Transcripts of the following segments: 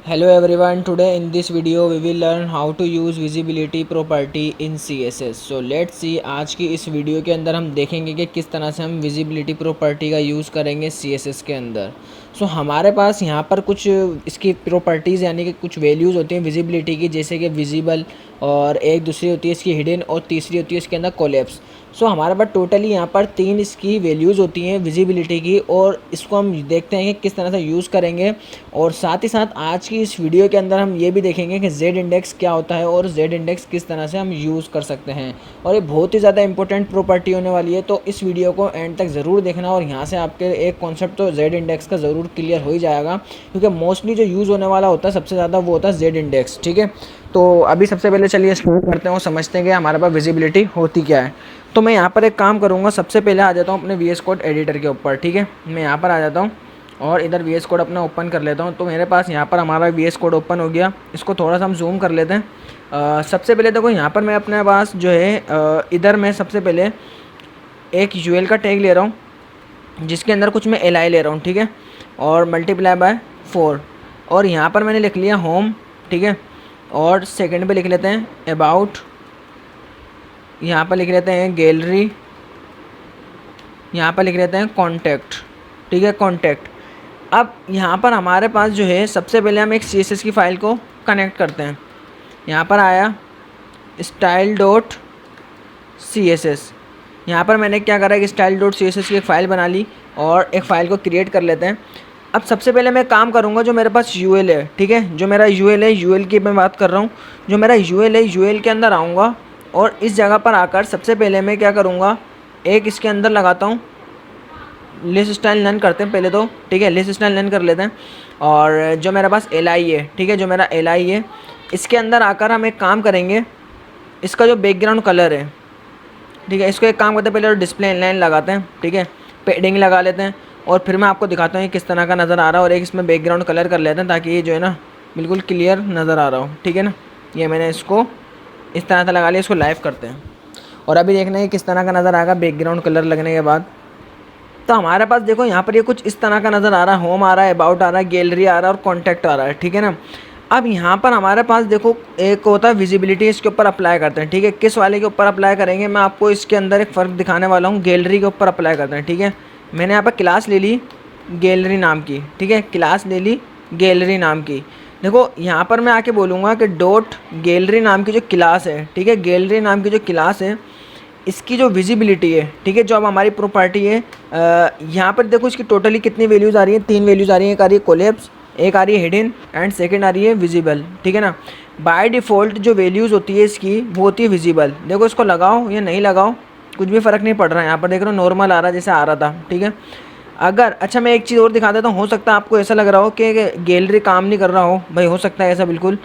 Hello everyone, today in this video we will learn how to use visibility property in CSS. So let's see, आज की इस video के अंदर हम देखेंगे कि किस तरह से हम visibility property का यूज़ करेंगे CSS के अंदर। हमारे पास यहाँ पर कुछ इसकी प्रॉपर्टीज़ यानी कि कुछ वैल्यूज़ होती हैं विजिबिलिटी की, जैसे कि विजिबल, और एक दूसरी होती है इसकी हिडन, और तीसरी होती है इसके अंदर कोलैप्स। हमारे पास टोटली यहाँ पर 3 इसकी वैल्यूज़ होती हैं विजिबिलिटी की, और इसको हम देखते हैं कि किस तरह से यूज़ करेंगे। और साथ ही साथ आज की इस वीडियो के अंदर हम ये भी देखेंगे कि जेड इंडेक्स क्या होता है और जेड इंडेक्स किस तरह से हम यूज़ कर सकते हैं, और ये बहुत ही ज़्यादा इंपॉर्टेंट प्रॉपर्टी होने वाली है। तो इस वीडियो को एंड तक ज़रूर देखना, और यहाँ से आपके एक कॉन्सेप्ट तो जेड इंडेक्स का ज़रूर क्लियर हो ही जाएगा, क्योंकि मोस्टली जो यूज़ होने वाला होता है सबसे ज़्यादा वो होता है जेड इंडेक्स। ठीक है, तो अभी सबसे पहले चलिए स्टार्ट करते हैं और समझते हैं कि हमारे पास विजिबिलिटी होती क्या है। तो मैं यहाँ पर एक काम करूँगा, सबसे पहले आ जाता हूँ अपने VS कोड एडिटर के ऊपर। ठीक है, मैं यहाँ पर आ जाता हूँ और इधर VS कोड अपना ओपन कर लेता हूँ। तो मेरे पास यहाँ पर हमारा VS कोड ओपन हो गया। इसको थोड़ा सा हम जूम कर लेते हैं। सबसे पहले देखो यहाँ पर मैं अपने पास जो है इधर मैं सबसे पहले एक UL का टैग ले रहा हूँ, जिसके अंदर कुछ मैं LI ले रहा हूँ। ठीक है, और मल्टीप्लाई बाय 4, और यहाँ पर मैंने लिख लिया होम। ठीक है, और सेकंड पे लिख लेते हैं अबाउट, यहाँ पर लिख लेते हैं गैलरी, यहाँ पर लिख लेते हैं कॉन्टैक्ट। ठीक है, कॉन्टैक्ट। अब यहाँ पर हमारे पास जो है सबसे पहले हम एक CSS की फ़ाइल को कनेक्ट करते हैं। यहाँ पर आया स्टाइल डॉट CSS, यहाँ पर मैंने क्या करा कि स्टाइल डॉट CSS की एक फ़ाइल बना ली और एक फ़ाइल को क्रिएट कर लेते हैं। अब सबसे पहले मैं काम करूँगा, जो मेरे पास UL है, ठीक है, जो मेरा UL है, UL की मैं बात कर रहा हूँ, जो मेरा UL है, UL के अंदर आऊँगा और इस जगह पर आकर सबसे पहले मैं क्या करूँगा, एक इसके अंदर लगाता हूँ लिस्ट स्टाइल नन करते हैं पहले तो। ठीक है, लिस्ट स्टाइल नन कर लेते हैं। और जो मेरे पास LI है, ठीक है, जो मेरा LI है, इसके अंदर आकर हम एक काम करेंगे, इसका जो बैकग्राउंड कलर है, ठीक है, इसको एक काम करते हैं, पहले डिस्प्ले इनलाइन लगाते हैं। ठीक है, पेडिंग लगा लेते हैं, और फिर मैं आपको दिखाता हूँ ये किस तरह का नज़र आ रहा है, और एक इसमें बैकग्राउंड कलर कर लेते हैं ताकि ये जो है ना बिल्कुल क्लियर नज़र आ रहा हो। ठीक है ना, ये मैंने इसको इस तरह से लगा लिया। इसको लाइव करते हैं और अभी देखना है किस तरह का नज़र आएगा बैकग्राउंड कलर लगने के बाद। तो हमारे पास देखो यहाँ पर ये कुछ इस तरह का नज़र आ रहा है, होम आ रहा है, अबाउट आ रहा है, गैलरी आ रहा है और कॉन्टैक्ट आ रहा है। ठीक है ना, अब यहाँ पर हमारे पास देखो एक होता है विजिबिलिटी, इसके ऊपर अप्लाई करते हैं। ठीक है, किस वाले के ऊपर अप्लाई करेंगे, मैं आपको इसके अंदर एक फ़र्क दिखाने वाला हूँ। गैलरी के ऊपर अप्लाई करते हैं। ठीक है, मैंने यहाँ पर क्लास ले ली गैलरी नाम की। ठीक है, क्लास ले ली गैलरी नाम की। देखो यहाँ पर मैं आके बोलूँगा कि डॉट गैलरी नाम की जो क्लास है, ठीक है, गैलरी नाम की जो क्लास है, इसकी जो विजिबिलिटी है, ठीक है, जो अब हमारी प्रॉपर्टी है, यहाँ पर देखो इसकी टोटली कितनी वैल्यूज़ आ रही है, 3 वैल्यूज़ आ रही है। एक आ रही है कोलैप्स, एक आ रही है हिडन, एंड सेकंड आ रही है विजिबल। ठीक है ना, बाय डिफ़ॉल्ट जो वैल्यूज़ होती है इसकी वो होती है विजिबल। देखो इसको लगाओ या नहीं लगाओ कुछ भी फ़र्क नहीं पड़ रहा है। यहाँ पर देख रहे हो नॉर्मल आ रहा है जैसे आ रहा था। ठीक है, अगर अच्छा मैं एक चीज़ और दिखा देता हूँ, हो सकता है आपको ऐसा लग रहा हो कि गैलरी काम नहीं कर रहा हो, भाई हो सकता है ऐसा बिल्कुल।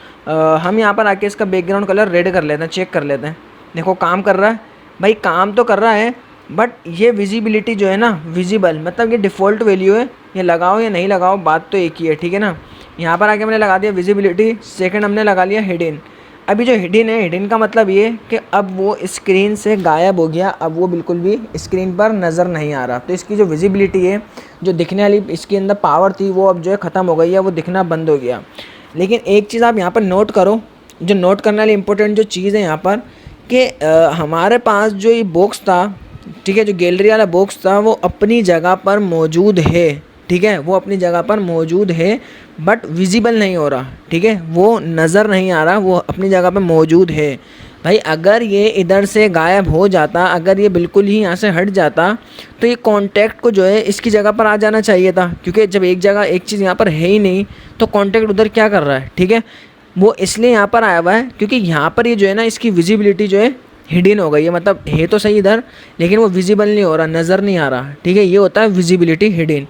हम यहाँ पर आके इसका बैकग्राउंड कलर रेड कर लेते हैं, चेक कर लेते हैं। देखो काम कर रहा है, भाई काम तो कर रहा है, बट ये विजिबिलिटी जो है ना, विजिबल मतलब ये डिफ़ॉल्ट वैल्यू है, ये लगाओ या नहीं लगाओ बात तो एक ही है। ठीक है ना, यहाँ पर आके मैंने लगा दिया विजिबिलिटी, सेकंड हमने लगा लिया हिडन। अभी जो हिडन है, हिडन का मतलब ये कि अब वो स्क्रीन से गायब हो गया, अब वो बिल्कुल भी स्क्रीन पर नज़र नहीं आ रहा। तो इसकी जो विजिबिलिटी है, जो दिखने वाली इसके अंदर पावर थी, वो अब जो है ख़त्म हो गई है, वो दिखना बंद हो गया। लेकिन एक चीज़ आप यहाँ पर नोट करो, जो नोट करने वाली इंपॉर्टेंट जो चीज़ है यहाँ पर, कि हमारे पास जो ये बॉक्स था, ठीक है, जो गैलरी वाला बॉक्स था, वो अपनी जगह पर मौजूद है। ठीक है, वो अपनी जगह पर मौजूद है, बट विजिबल नहीं हो रहा। ठीक है, वो नज़र नहीं आ रहा, वो अपनी जगह पर मौजूद है। भाई अगर ये इधर से गायब हो जाता, अगर ये बिल्कुल ही यहाँ से हट जाता, तो ये कॉन्टैक्ट को जो है इसकी जगह पर आ जाना चाहिए था, क्योंकि जब एक जगह एक चीज़ यहाँ पर है ही नहीं तो कॉन्टैक्ट उधर क्या कर रहा है। ठीक है, वो इसलिए यहाँ पर आया हुआ है क्योंकि यहाँ पर ये जो है ना इसकी विजिबिलिटी जो है हिडन हो गई है, मतलब है तो सही इधर, लेकिन वो विजिबल नहीं हो रहा, नज़र नहीं आ रहा। ठीक है, ये होता है विजिबिलिटी हिडन।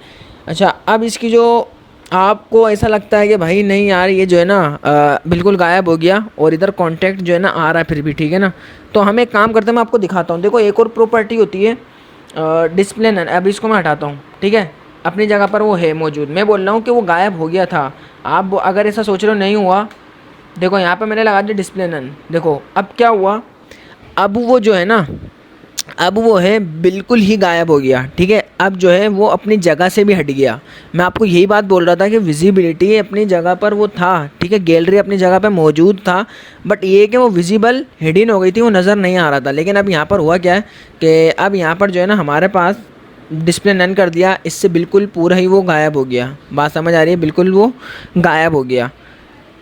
अच्छा, अब इसकी जो आपको ऐसा लगता है कि भाई नहीं यार ये जो है ना बिल्कुल गायब हो गया और इधर कॉन्टैक्ट जो है ना आ रहा है फिर भी। ठीक है ना, तो हम एक काम करते हैं, मैं आपको दिखाता हूँ। देखो एक और प्रॉपर्टी होती है डिस्प्ले नन। अब इसको मैं हटाता हूँ। ठीक है, अपनी जगह पर वो है मौजूद। मैं बोल रहा हूँ कि वो गायब हो गया था। आप अगर ऐसा सोच रहे हो नहीं हुआ, देखो यहाँ पे मैंने लगा दिया डिस्प्ले नन। देखो अब क्या हुआ, अब वो जो है ना, अब वो है बिल्कुल ही गायब हो गया। ठीक है, अब जो है वो अपनी जगह से भी हट गया। मैं आपको यही बात बोल रहा था कि विजिबिलिटी अपनी जगह पर वो था, ठीक है, गैलरी अपनी जगह पे मौजूद था, बट ये कि वो विजिबल हिडन हो गई थी, वो नज़र नहीं आ रहा था। लेकिन अब यहाँ पर हुआ क्या है कि अब यहाँ पर जो है ना हमारे पास डिस्प्ले नन कर दिया, इससे बिल्कुल पूरा ही वो गायब हो गया। बात समझ आ रही है? बिल्कुल वो गायब हो गया।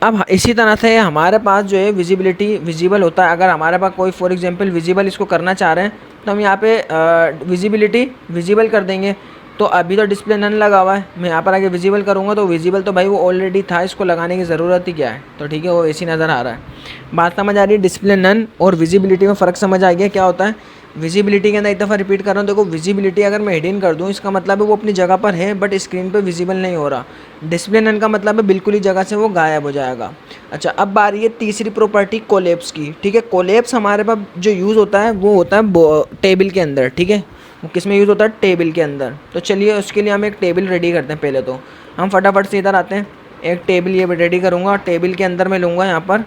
अब इसी तरह से हमारे पास जो है विजिबिलिटी विजिबल होता है। अगर हमारे पास कोई फॉर एग्जांपल विजिबल इसको करना चाह रहे हैं तो हम यहाँ पे विजिबिलिटी विजिबल कर देंगे। तो अभी तो डिस्प्ले नन लगा हुआ है, मैं यहाँ पर आगे विजिबल करूँगा तो विजिबल तो भाई वो ऑलरेडी था, इसको लगाने की ज़रूरत ही क्या है। तो ठीक है, वो ऐसी नज़र आ रहा है। बात समझ आ रही है? डिस्प्ले नन और विजिबिलिटी में फ़र्क समझ आ गया क्या होता है। विजिबिलिटी के अंदर एक दफ़ा रिपीट कर रहा हूँ, देखो विजिबिलिटी अगर मैं हिडन कर दूँ इसका मतलब है वो अपनी जगह पर है बट स्क्रीन पे विजिबल नहीं हो रहा। डिस्प्ले नन का मतलब है बिल्कुल ही जगह से वो गायब हो जाएगा। अच्छा, अब बारी है तीसरी प्रॉपर्टी कोलैप्स की। ठीक है, कोलैप्स हमारे पास जो यूज़ होता है वो होता है टेबल के अंदर। ठीक है, वो किस में यूज़ होता है? टेबल के अंदर। तो चलिए उसके लिए हम एक टेबल रेडी करते हैं। पहले तो हम फटाफट से इधर आते हैं, एक टेबल ये रेडी करूँगा। टेबल के अंदर मैं लूँगा यहाँ पर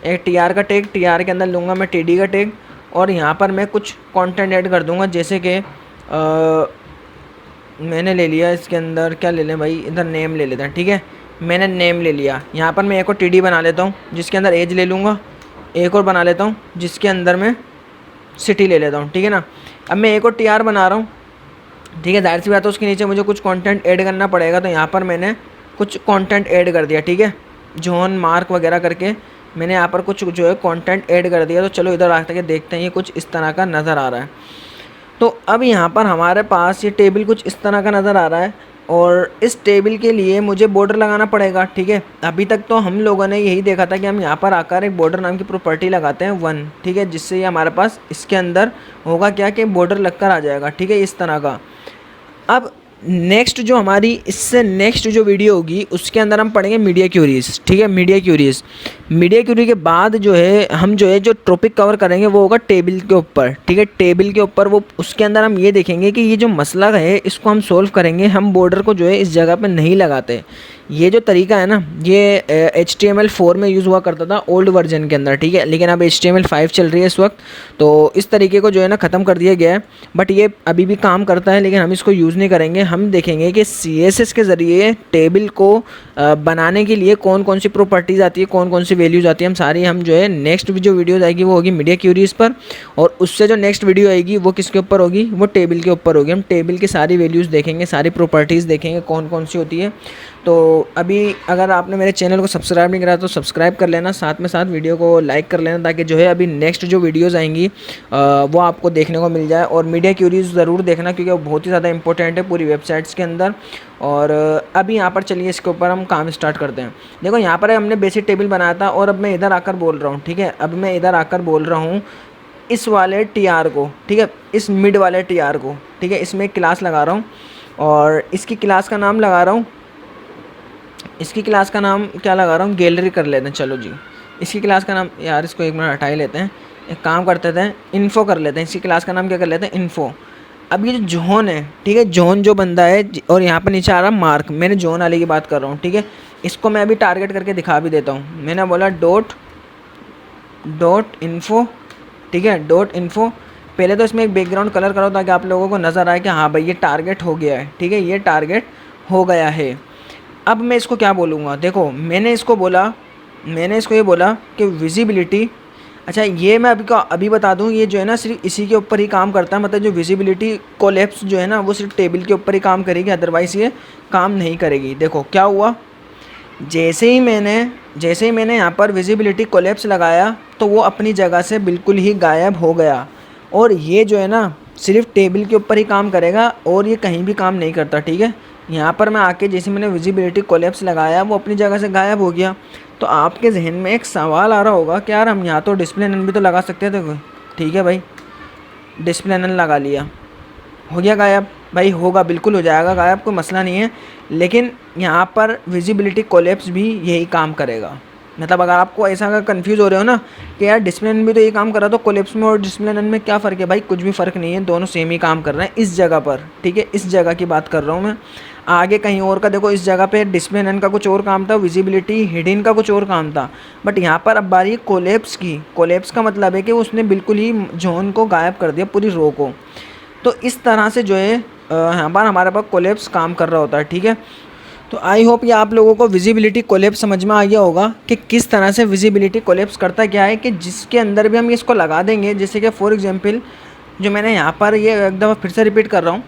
एक टीआर का टैग, टीआर के अंदर लूँगा मैं टीडी का टैग, और यहाँ पर मैं कुछ कंटेंट ऐड कर दूँगा। जैसे कि मैंने ले लिया इसके अंदर, क्या ले लें भाई, इधर नेम ले लेते हैं। ठीक है, मैंने नेम ले लिया। यहाँ पर मैं एक और टीडी बना लेता हूँ जिसके अंदर एज ले लूँगा, एक और बना लेता हूँ जिसके अंदर मैं सिटी ले लेता हूँ। ठीक है ना, अब मैं एक और टीआर बना रहा हूँ। ठीक है, जाहिर सी बात है उसके नीचे मुझे कुछ कंटेंट ऐड करना पड़ेगा, तो यहाँ पर मैंने कुछ कंटेंट ऐड कर दिया। ठीक है, जोन मार्क वगैरह करके मैंने यहाँ पर कुछ जो है कंटेंट ऐड कर दिया। तो चलो इधर आकर के देखते हैं, ये कुछ इस तरह का नज़र आ रहा है। तो अब यहाँ पर हमारे पास ये टेबल कुछ इस तरह का नज़र आ रहा है, और इस टेबल के लिए मुझे बॉर्डर लगाना पड़ेगा। ठीक है, अभी तक तो हम लोगों ने यही देखा था कि हम यहाँ पर आकर एक बॉर्डर नाम की प्रॉपर्टी लगाते हैं 1। ठीक है, जिससे ये हमारे पास इसके अंदर होगा क्या कि बॉर्डर लगकर आ जाएगा। ठीक है, इस तरह का। अब नेक्स्ट जो हमारी इससे नेक्स्ट जो वीडियो होगी उसके अंदर हम पढ़ेंगे मीडिया क्यूरीज। ठीक है, मीडिया क्यूरीज। मीडिया क्यूरी के बाद जो है हम जो है जो टॉपिक कवर करेंगे वो होगा टेबल के ऊपर। ठीक है, टेबल के ऊपर वो उसके अंदर हम ये देखेंगे कि ये जो मसला है इसको हम सोल्व करेंगे। हम बॉर्डर को जो है इस जगह पे नहीं लगाते। ये जो तरीका है ना, ये HTML4 में यूज़ हुआ करता था ओल्ड वर्जन के अंदर। ठीक है, लेकिन अब HTML5 चल रही है इस वक्त, तो इस तरीके को जो है ना ख़त्म कर दिया गया है। बट ये अभी भी काम करता है, लेकिन हम इसको यूज़ नहीं करेंगे। हम देखेंगे कि CSS के ज़रिए टेबल को बनाने के लिए कौन कौन सी प्रॉपर्टीज़ आती है, कौन कौन सी वैल्यूज़ आती है, हम सारी हम जो है नेक्स्ट जो वीडियोज़ आएगी वो होगी मीडिया क्यूरीज़ पर, और उससे जो नेक्स्ट वीडियो आएगी वो किसके ऊपर होगी? वो टेबल के ऊपर होगी। हम टेबल की सारी वैल्यूज़ देखेंगे, सारी प्रॉपर्टीज़ देखेंगे कौन कौन सी होती है। तो अभी अगर आपने मेरे चैनल को सब्सक्राइब नहीं करा तो सब्सक्राइब कर लेना, साथ में साथ वीडियो को लाइक कर लेना, ताकि जो है अभी नेक्स्ट जो वीडियोज़ आएंगी वो आपको देखने को मिल जाए। और मीडिया क्यूरीज ज़रूर देखना क्योंकि वो बहुत ही ज़्यादा इंपॉर्टेंट है पूरी वेबसाइट्स के अंदर। और अभी यहाँ पर चलिए इसके ऊपर हम काम स्टार्ट करते हैं। देखो यहाँ पर हमने बेसिक टेबल बनाया था, और अब मैं इधर आकर बोल रहा हूँ। ठीक है, अब मैं इधर आकर बोल रहा हूँ इस वाले TR को। ठीक है, इस मिड वाले TR को। ठीक है, इसमें एक क्लास लगा रहा हूँ, और इसकी क्लास का नाम लगा रहा हूँ, इसकी क्लास का नाम क्या लगा रहा हूँ? गैलरी कर लेते हैं। चलो जी, इसकी क्लास का नाम, यार इसको एक मिनट हटा ही लेते हैं, एक काम करते थे, इन्फो कर लेते हैं। इसकी क्लास का नाम क्या कर लेते हैं? इन्फो। अब ये जो जोन है, ठीक है, जोन जो बंदा है, और यहाँ पर नीचे आ रहा मार्क, मैंने जोन वाले की बात कर रहा हूँ। ठीक है, इसको मैं अभी टारगेट करके दिखा भी देता हूँ। मैंने बोला डॉट इन्फो। ठीक है, डॉट इन्फो। पहले तो इसमें एक बैकग्राउंड कलर करो ताकि आप लोगों को नज़र आए कि हाँ भाई ये टारगेट हो गया है। ठीक है, ये टारगेट हो गया है। अब मैं इसको क्या बोलूँगा? देखो मैंने इसको ये बोला कि विजिबिलिटी। अच्छा, ये मैं अभी बता दूँ, ये जो है ना सिर्फ इसी के ऊपर ही काम करता है। मतलब जो विजिबिलिटी कोलैप्स जो है ना वो सिर्फ टेबल के ऊपर ही काम करेगी, अदरवाइज़ ये काम नहीं करेगी। देखो क्या हुआ, जैसे ही मैंने यहाँ पर विजिबिलिटी कोलैप्स लगाया तो वो अपनी जगह से बिल्कुल ही गायब हो गया। और ये जो है ना सिर्फ टेबल के ऊपर ही काम करेगा और ये कहीं भी काम नहीं करता। ठीक है, यहाँ पर मैं आके जैसे मैंने विजिबिलिटी कोलैप्स लगाया वो अपनी जगह से गायब हो गया। तो आपके जहन में एक सवाल आ रहा होगा कि यार हम यहाँ तो डिस्प्ले नन भी तो लगा सकते थे। ठीक है भाई, डिस्प्ले नन लगा लिया, हो गया गायब। भाई होगा, बिल्कुल हो जाएगा गायब, कोई मसला नहीं है। लेकिन यहाँ पर विजिबिलिटी कोलैप्स भी यही काम करेगा। मतलब अगर आपको ऐसा अगर कन्फ्यूज़ हो रहे हो ना कि यार डिस्प्ले नन भी तो ये काम कर रहा, तो कोलैप्स में और डिस्प्ले नन में क्या फ़र्क है? भाई कुछ भी फ़र्क नहीं है, दोनों सेम ही काम कर रहे हैं इस जगह पर। ठीक है, इस जगह की बात कर रहा हूँ मैं, आगे कहीं और का देखो इस जगह पे डिस्प्ले नन का कुछ और काम था, विजिबिलिटी हिडन का कुछ और काम था। बट यहाँ पर अब बारी कोलैप्स की। कोलैप्स का मतलब है कि उसने बिल्कुल ही जोन को गायब कर दिया, पूरी रो को। तो इस तरह से जो है यहाँ पर हमारे पास कोलैप्स काम कर रहा होता है, ठीक है। तो आई होप ये आप लोगों को विजिबिलिटी कोलैप्स समझ में आ गया होगा कि किस तरह से विजिबिलिटी कोलैप्स करता क्या है, कि जिसके अंदर भी हम इसको लगा देंगे, जैसे कि फॉर एग्जांपल जो मैंने यहाँ पर ये एक दफ़ा फिर से रिपीट कर रहा हूँ,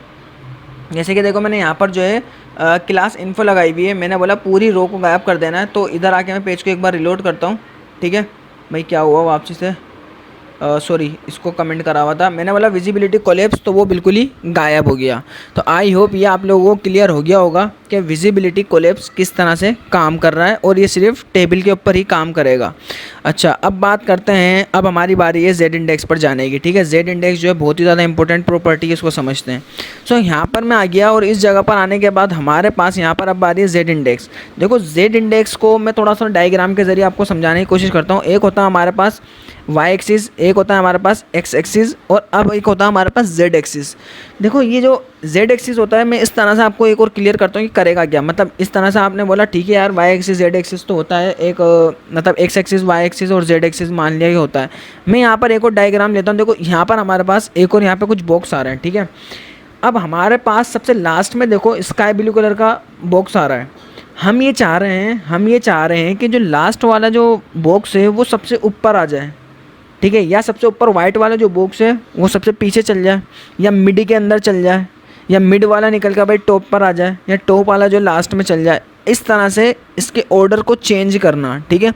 जैसे कि देखो मैंने यहाँ पर जो है क्लास इन्फो लगाई हुई है, मैंने बोला पूरी रो को गायब कर देना है। तो इधर आके मैं पेज को एक बार रिलोड करता हूँ, ठीक है भाई। क्या हुआ वापसी से, सॉरी इसको कमेंट करा हुआ था, मैंने बोला विजिबिलिटी कोलैप्स, तो वो बिल्कुल ही गायब हो गया। तो आई होप ये आप लोगों को क्लियर हो गया होगा कि विजिबिलिटी कोलैप्स किस तरह से काम कर रहा है, और ये सिर्फ टेबल के ऊपर ही काम करेगा। अच्छा, अब बात करते हैं, अब हमारी बारी है जेड इंडेक्स पर जाने की, ठीक है। जेड इंडेक्स जो है बहुत ही ज़्यादा इंपॉर्टेंट प्रॉपर्टी है, इसको समझते हैं। सो यहाँ पर मैं आ गया, और इस जगह पर आने के बाद हमारे पास यहाँ पर अब बारी है जेड इंडेक्स। देखो जेड इंडेक्स को मैं थोड़ा सा डायग्राम के ज़रिए आपको समझाने की कोशिश करता हूँ। एक होता है हमारे पास वाई एक्सिस, एक होता है हमारे पास एक्स एक्सिस, और अब एक होता है हमारे पास जेड एक्सिस। देखो ये जो जेड एक्सिस होता है, मैं इस तरह से आपको एक और क्लियर करता हूँ कि करेगा क्या। मतलब इस तरह से आपने बोला ठीक है यार, वाई एक्सिस जेड एक्सिस तो होता है एक, मतलब एक्स एक्सिस वाई एक्सिस और जेड एक्सिस मान लिया ही होता है। मैं यहाँ पर एक और डायग्राम लेता हूँ। देखो यहाँ पर हमारे पास एक और यहाँ पर कुछ बॉक्स आ रहे हैं, ठीक है। अब हमारे पास सबसे लास्ट में देखो स्काई ब्लू कलर का बॉक्स आ रहा है। हम ये चाह रहे हैं कि जो लास्ट वाला जो बॉक्स है वो सबसे ऊपर आ जाए, ठीक है, या सबसे ऊपर वाइट वाला जो बॉक्स है वो सबसे पीछे चल जाए, या मिड के अंदर चल जाए, या मिड वाला निकल कर भाई टॉप पर आ जाए, या टॉप वाला जो लास्ट में चल जाए। इस तरह से इसके ऑर्डर को चेंज करना, ठीक है,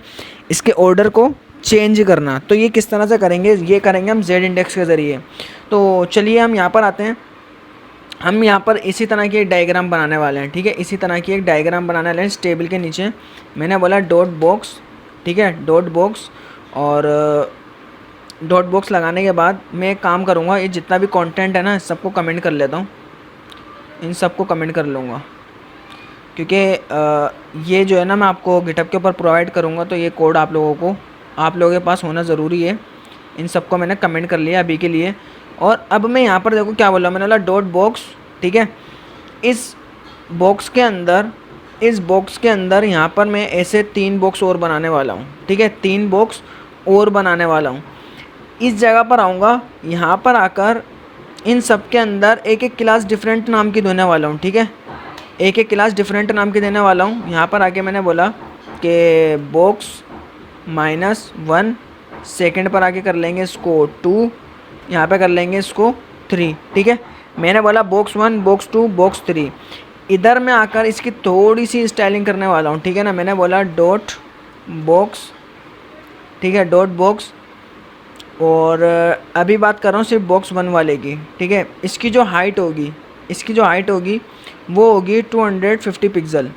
इसके ऑर्डर को चेंज करना। तो ये किस तरह से करेंगे, ये करेंगे हम जेड इंडेक्स के ज़रिए। तो चलिए हम यहाँ पर आते हैं। हम यहाँ पर इसी तरह की एक डायग्राम बनाने वाले हैं, ठीक है, इसी तरह की एक डायग्राम बनाने वाले हैं। इस टेबल के नीचे मैंने बोला डॉट बॉक्स, ठीक है, डॉट बॉक्स, और डॉट बॉक्स लगाने के बाद मैं एक काम करूँगा, ये जितना भी कंटेंट है ना सबको कमेंट कर लेता हूँ, इन सबको कमेंट कर लूँगा, क्योंकि ये जो है ना मैं आपको गिटहब के ऊपर प्रोवाइड करूँगा, तो ये कोड आप लोगों के पास होना ज़रूरी है। इन सबको मैंने कमेंट कर लिया अभी के लिए। और अब मैं यहाँ पर देखो क्या बोला, मैंने बोला डॉट बॉक्स, ठीक है। इस बॉक्स के अंदर यहाँ पर मैं ऐसे 3 बॉक्स और बनाने वाला हूँ, ठीक है, 3 बॉक्स और बनाने वाला हूँ। इस जगह पर आऊँगा, यहाँ पर आकर इन सब के अंदर एक एक क्लास डिफरेंट नाम की देने वाला हूँ, ठीक है, एक एक क्लास डिफरेंट नाम की देने वाला हूँ। यहाँ पर आके मैंने बोला कि बॉक्स -1, सेकंड पर आके कर लेंगे इसको 2, यहाँ पे कर लेंगे इसको 3, ठीक है। मैंने बोला बॉक्स 1, बॉक्स 2, बॉक्स 3। इधर मैं आकर इसकी थोड़ी सी स्टाइलिंग करने वाला हूँ, ठीक है ना। मैंने बोला डॉट बॉक्स, ठीक है, डॉट बॉक्स, और अभी बात कर रहा हूँ सिर्फ बॉक्स 1 वाले की, ठीक है। इसकी जो हाइट होगी वो होगी 250 पिक्सल,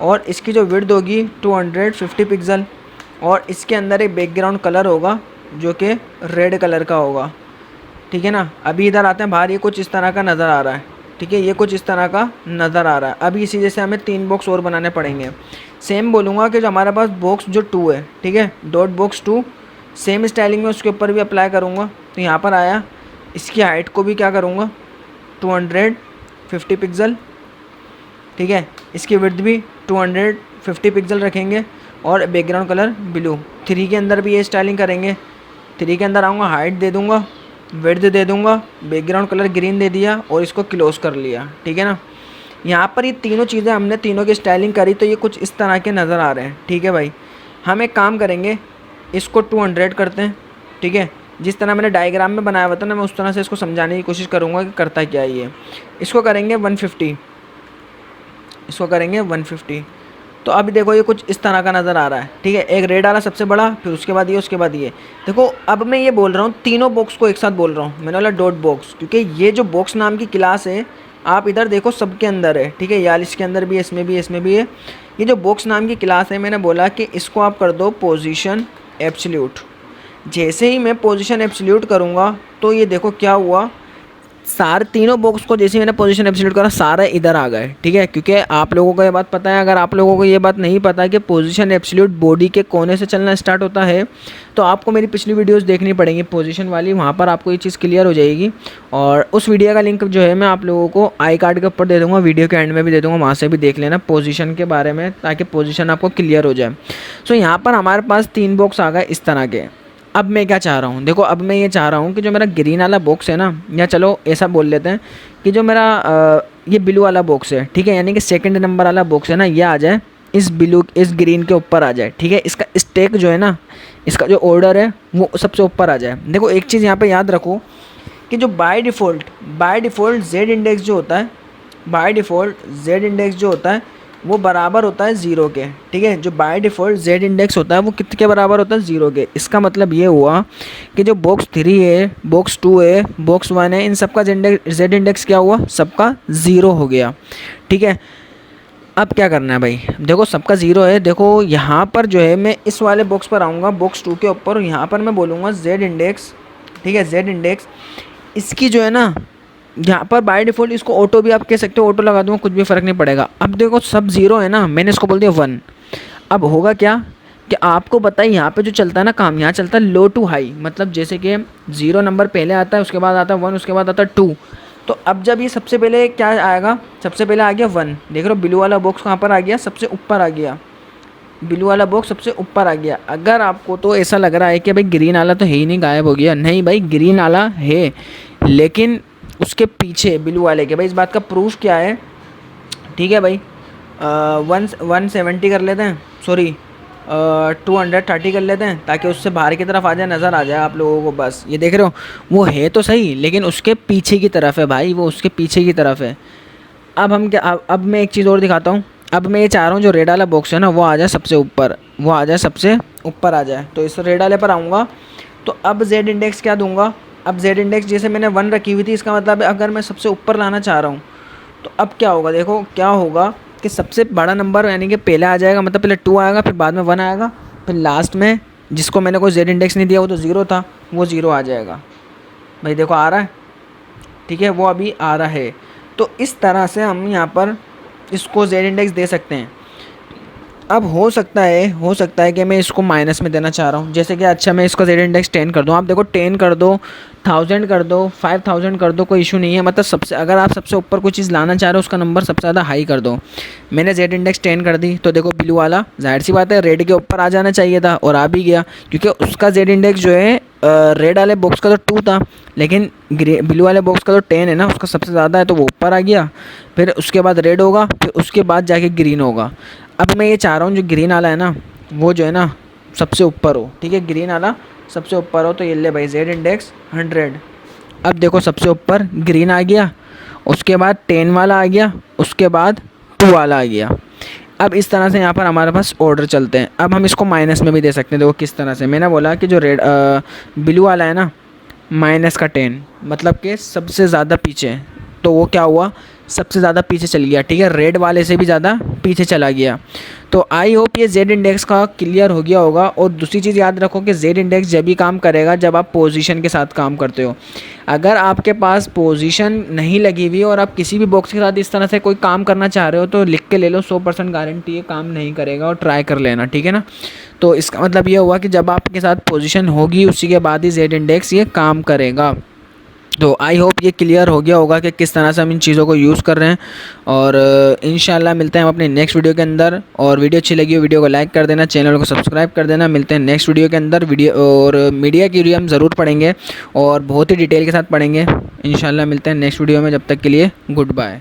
और इसकी जो विड्थ होगी 250 पिक्सल, और इसके अंदर एक बैकग्राउंड कलर होगा जो कि रेड कलर का होगा, ठीक है ना। अभी इधर आते हैं बाहर, ये कुछ इस तरह का नज़र आ रहा है, ठीक है, ये कुछ इस तरह का नज़र आ रहा है। अभी इसी जैसे हमें 3 बॉक्स और बनाने पड़ेंगे। सेम बोलूँगा कि जो हमारे पास बॉक्स जो 2 है, ठीक है, डॉट बॉक्स 2, सेम स्टाइलिंग में उसके ऊपर भी अप्लाई करूँगा। तो यहाँ पर आया, इसकी हाइट को भी क्या करूँगा 250 पिक्सल, ठीक है, इसकी विड्थ भी 250 पिक्सल रखेंगे, और बैकग्राउंड कलर ब्लू। 3 के अंदर भी ये स्टाइलिंग करेंगे। 3 के अंदर आऊँगा, हाइट दे दूँगा, विड्थ दे दूँगा, बैकग्राउंड कलर ग्रीन दे दिया, और इसको क्लोज कर लिया, ठीक है ना। यहाँ पर ये तीनों चीज़ें हमने तीनों की स्टाइलिंग करी, तो ये कुछ इस तरह के नज़र आ रहे हैं, ठीक है भाई। हम एक काम करेंगे, इसको 200 करते हैं, ठीक है। जिस तरह मैंने डायग्राम में बनाया हुआ था ना, मैं उस तरह से इसको समझाने की कोशिश करूँगा कि करता क्या है ये। इसको करेंगे 150, इसको करेंगे 150। तो अभी देखो ये कुछ इस तरह का नज़र आ रहा है, ठीक है। एक रेड वाला सबसे बड़ा, फिर उसके बाद ये, उसके बाद ये। देखो अब मैं ये बोल रहा हूँ, तीनों बॉक्स को एक साथ बोल रहा हूँ। मैंने बोला डॉट बॉक्स, क्योंकि ये जो बॉक्स नाम की क्लास है, आप इधर देखो सबके अंदर है, ठीक है, या इसके अंदर भी है, इसमें भी है, इसमें भी है। ये जो बॉक्स नाम की क्लास है, मैंने बोला कि इसको आप कर दो पोजीशन एब्सोल्यूट। जैसे ही मैं पोजीशन एब्सोल्यूट करूँगा, तो ये देखो क्या हुआ, सारे तीनों बॉक्स को जैसे मैंने पोजीशन एब्सोल्यूट करा, सारे इधर आ गए, ठीक है। क्योंकि आप लोगों को ये बात पता है, अगर आप लोगों को ये बात नहीं पता है कि पोजीशन एब्सोल्यूट बॉडी के कोने से चलना स्टार्ट होता है, तो आपको मेरी पिछली वीडियोस देखनी पड़ेंगी पोजीशन वाली, वहाँ पर आपको ये चीज़ क्लियर हो जाएगी। और उस वीडियो का लिंक जो है मैं आप लोगों को आई कार्ड के ऊपर दे दूँगा, वीडियो के एंड में भी दे दूँगा, वहाँ से भी देख लेना पोजीशन के बारे में, ताकि पोजीशन आपको क्लियर हो जाए। सो यहाँ पर हमारे पास 3 बॉक्स आ गए इस तरह के, अब मैं क्या चाह रहा हूँ, देखो अब मैं ये चाह रहा हूँ कि जो मेरा ग्रीन वाला बॉक्स है ना, या चलो ऐसा बोल लेते हैं कि जो मेरा ये ब्लू वाला बॉक्स है, ठीक है, यानी कि सेकंड नंबर वाला बॉक्स है ना, ये आ जाए इस ग्रीन के ऊपर आ जाए, ठीक है। इसका स्टेक जो है ना, इसका जो ऑर्डर है वो सबसे ऊपर आ जाए। देखो एक चीज़ यहाँ पे याद रखो कि जो बाय डिफ़ॉल्ट जेड इंडेक्स जो होता है, बाय डिफ़ॉल्ट जेड इंडेक्स जो होता है वो बराबर होता है 0 के, ठीक है। जो बाय डिफ़ॉल्ट जेड इंडेक्स होता है वो कितने के बराबर होता है, 0 के। इसका मतलब ये हुआ कि जो बॉक्स 3 है, बॉक्स 2 है, बॉक्स 1 है, इन सबका जेड इंडेक्स क्या हुआ, सबका 0 हो गया, ठीक है। अब क्या करना है भाई, देखो सबका 0 है। देखो यहाँ पर जो है मैं इस वाले बॉक्स पर आऊँगा, बॉक्स 2 के ऊपर, यहाँ पर मैं बोलूँगा जेड इंडेक्स, ठीक है, जेड इंडेक्स। इसकी जो है ना, यहाँ पर बाय डिफ़ॉल्ट इसको ऑटो भी आप कह सकते हो, ऑटो लगा दूँगा, कुछ भी फ़र्क नहीं पड़ेगा। अब देखो सब 0 है ना, मैंने इसको बोल दिया 1। अब होगा क्या कि आपको पता है यहाँ पे जो चलता है ना काम, यहाँ चलता है लो टू हाई, मतलब जैसे कि 0 नंबर पहले आता है, उसके बाद आता है 1, उसके बाद आता है 2। तो अब जब ये सबसे पहले क्या आएगा, सबसे पहले आ गया 1, देख रहे हो ब्लू वाला बॉक्स कहाँ पर आ गया, सबसे ऊपर आ गया, ब्लू वाला बॉक्स सबसे ऊपर आ गया। अगर आपको तो ऐसा लग रहा है कि भाई ग्रीन वाला तो है ही नहीं, गायब हो गया, नहीं भाई ग्रीन वाला है, लेकिन उसके पीछे ब्लू वाले के, भाई इस बात का प्रूफ क्या है, ठीक है भाई, 170 कर लेते हैं, सॉरी 230 कर लेते हैं, ताकि उससे बाहर की तरफ आ जाए, नज़र आ जाए आप लोगों को। बस ये देख रहे हो, वो है तो सही लेकिन उसके पीछे की तरफ है भाई, वो उसके पीछे की तरफ है। अब हम क्या, अब मैं एक चीज़ और दिखाता हूँ। अब मैं ये चाह रहा हूँ जो रेड वाला बॉक्स है ना वो आ जाए सबसे ऊपर, वो आ जाए सबसे ऊपर आ जाए। तो इस रेड वाले पर आऊँगा, तो अब जेड इंडेक्स क्या दूंगा, अब जेड इंडेक्स जैसे मैंने 1 रखी हुई थी, इसका मतलब है अगर मैं सबसे ऊपर लाना चाह रहा हूँ तो अब क्या होगा, देखो क्या होगा कि सबसे बड़ा नंबर यानी कि पहले आ जाएगा, मतलब पहले 2 आएगा, फिर बाद में 1 आएगा, फिर लास्ट में जिसको मैंने कोई जेड इंडेक्स नहीं दिया वो तो 0 था, वो 0 आ जाएगा। भाई देखो आ रहा है, ठीक है, वो अभी आ रहा है। तो इस तरह से हम यहाँ पर इसको जेड इंडेक्स दे सकते हैं। अब हो सकता है कि मैं इसको माइनस में देना चाह रहा हूँ, जैसे कि अच्छा मैं इसको जेड इंडेक्स 10 कर दूँ, आप देखो 10 कर दो, 1000 कर दो, 5000 कर दो, कोई इशू नहीं है। मतलब सबसे, अगर आप सबसे ऊपर कोई चीज़ लाना चाह रहे हो उसका नंबर सबसे ज़्यादा हाई कर दो। मैंने जेड इंडेक्स 10 कर दी, तो देखो ब्लू वाला जाहिर सी बात है रेड के ऊपर आ जाना चाहिए था, और आ भी गया, क्योंकि उसका जेड इंडेक्स जो है रेड वाले बॉक्स का तो 2 था, लेकिन ब्लू वाले बॉक्स का तो 10 है ना, उसका सबसे ज़्यादा है, तो वो ऊपर आ गया। फिर उसके बाद रेड होगा, फिर उसके बाद जाके ग्रीन होगा। अब मैं ये चाह रहा हूँ जो ग्रीन वाला है ना, वो जो है ना सबसे ऊपर हो, ठीक है, ग्रीन वाला सबसे ऊपर हो। तो ये ले भाई जेड इंडेक्स 100। अब देखो सबसे ऊपर ग्रीन आ गया, उसके बाद 10 वाला आ गया, उसके बाद 2 वाला आ गया। अब इस तरह से यहाँ पर हमारे पास ऑर्डर चलते हैं। अब हम इसको माइनस में भी दे सकते हैं, देखो किस तरह से। मैंने बोला कि जो रेड ब्लू वाला है ना, माइनस का 10, मतलब कि सबसे ज़्यादा पीछे, तो वो क्या हुआ, सबसे ज़्यादा पीछे चल गया, ठीक है, रेड वाले से भी ज़्यादा पीछे चला गया। तो आई होप ये जेड इंडेक्स का क्लियर हो गया होगा। और दूसरी चीज़ याद रखो कि जेड इंडेक्स जब भी काम करेगा जब आप पोजीशन के साथ काम करते हो। अगर आपके पास पोजीशन नहीं लगी हुई और आप किसी भी बॉक्स के साथ इस तरह से कोई काम करना चाह रहे हो तो लिख के ले लो, 100% गारंटी है काम नहीं करेगा, और ट्राई कर लेना, ठीक है ना। तो इसका मतलब ये हुआ कि जब आपके साथ पोजीशन होगी उसी के बाद ही जेड इंडेक्स ये काम करेगा। तो आई होप ये क्लियर हो गया होगा कि किस तरह से हम इन चीज़ों को यूज़ कर रहे हैं। और इंशाल्लाह मिलते हैं हम अपने नेक्स्ट वीडियो के अंदर। और वीडियो अच्छी लगी हो वीडियो को लाइक कर देना, चैनल को सब्सक्राइब कर देना। मिलते हैं नेक्स्ट वीडियो के अंदर। वीडियो और मीडिया की वीडियो हम ज़रूर पढ़ेंगे और बहुत ही डिटेल के साथ पढ़ेंगे। इंशाल्लाह मिलते हैं नेक्स्ट वीडियो में, जब तक के लिए गुड बाय।